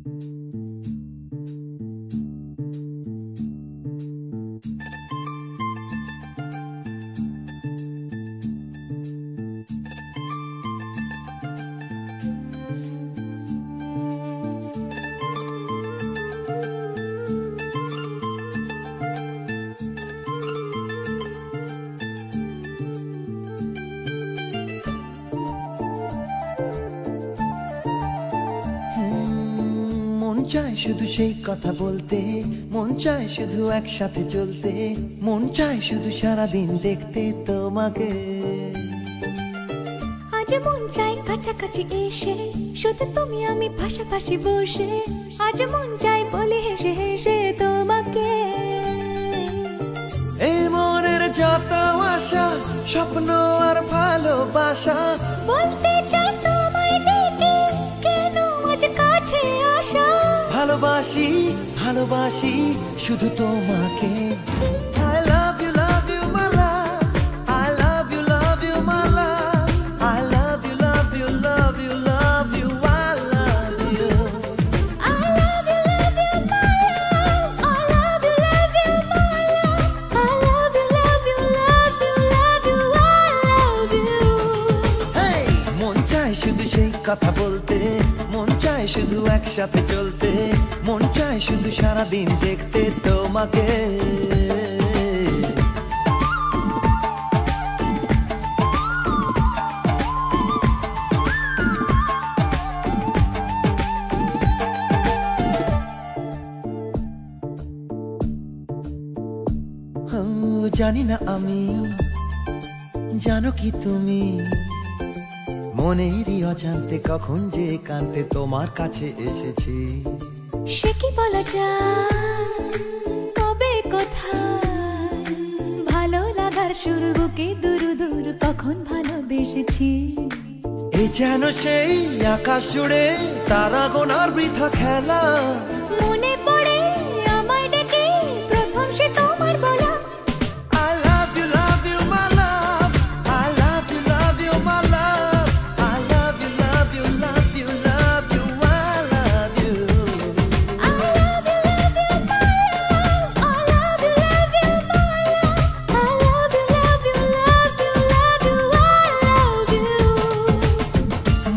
মন চায় শুধু সেই কথা বলতে, মন চায় শুধু একসাথে চলতে, মন চায় শুধু সারাদিন দেখতে তোমাকে। আজ মন চায় কাছাকাছি এসে শুধু তুমি আমি পাশাপাশি বসে, আজ মন চায় বলে হেসে হেসে তোমাকে। এই মনের যত আশা স্বপ্ন আর ভালোবাসা বলতে চাই তোমায় ডেকে, কেন আজ কাছে আসা। ভালোবাসি ভালোবাসি শুধু তোমাকে। I love you my love, I love you my love, I love you love you love you love you, I love you. I love you my love, I love you my love, I love you love you love you love you, I love you. Hey, মন চায় শুধু সেই কথা বলতে, মন চায় শুধু একসাথে চলতে, মন চায় শুধু সারাদিন দেখতে তোমাকে। জানি না আমি, জানো কি তুমি, মনেরই অজান্তে কখন যে কান্তে তোমার কাছে এসেছি। সে কি বলা যায়, কবে কোথায়, ভালো লাগার শুরু বুকে দূর দূর কখন ভালোবেসেছি। এ যেন সেই আকাশ জুড়ে তারা গোনার বৃথা খেলা। মনে পড়ে আমায় ডেকে প্রথম সে তোমার বলা। I love you my love, I love you my love, I love you love you love you love you, I love you. I love you my love, I love you my love, I love you love you love you love you, I love you.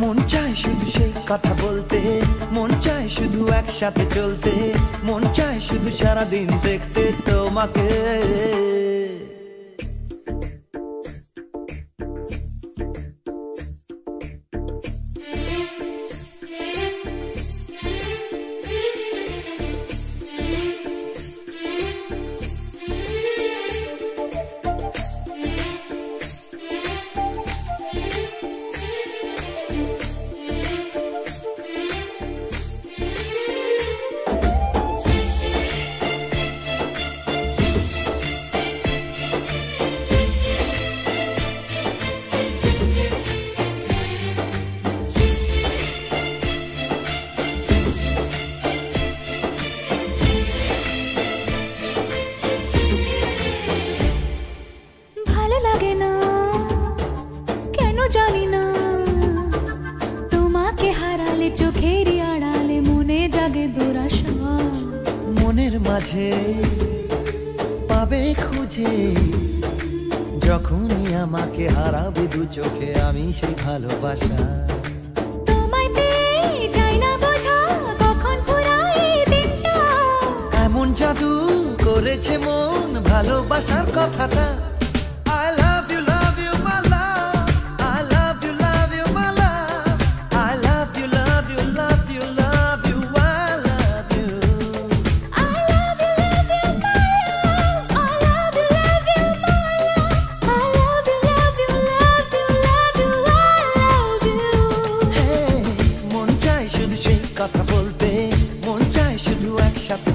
মন চায় শুধু সেই কথা বলতে, মন চায় শুধু একসাথে চলতে, মন চায় শুধু সারাদিন দেখতে তোমাকে। জানি না তোমাকে হারালে চোখের আড়ালে মনে জাগে দুরাশা। মনের মাঝে পাবে খুঁজে যখনই আমাকে হারাবে দু চোখে আমি সেই ভালোবাসা। তোমায় পেয়ে যাই না বোঝা কখন ফুরায় দিনটা। এমন জাদু করেছে মন ভালোবাসার কথাটা। I love you my love, I love you my love, I love you love you love you love you, I love you. I love you my love, I love you my love, I love you love you love you love you, I love you. Hey, মন চায় শুধু সেই কথা বলতে, মন চায় শুধু একসাথে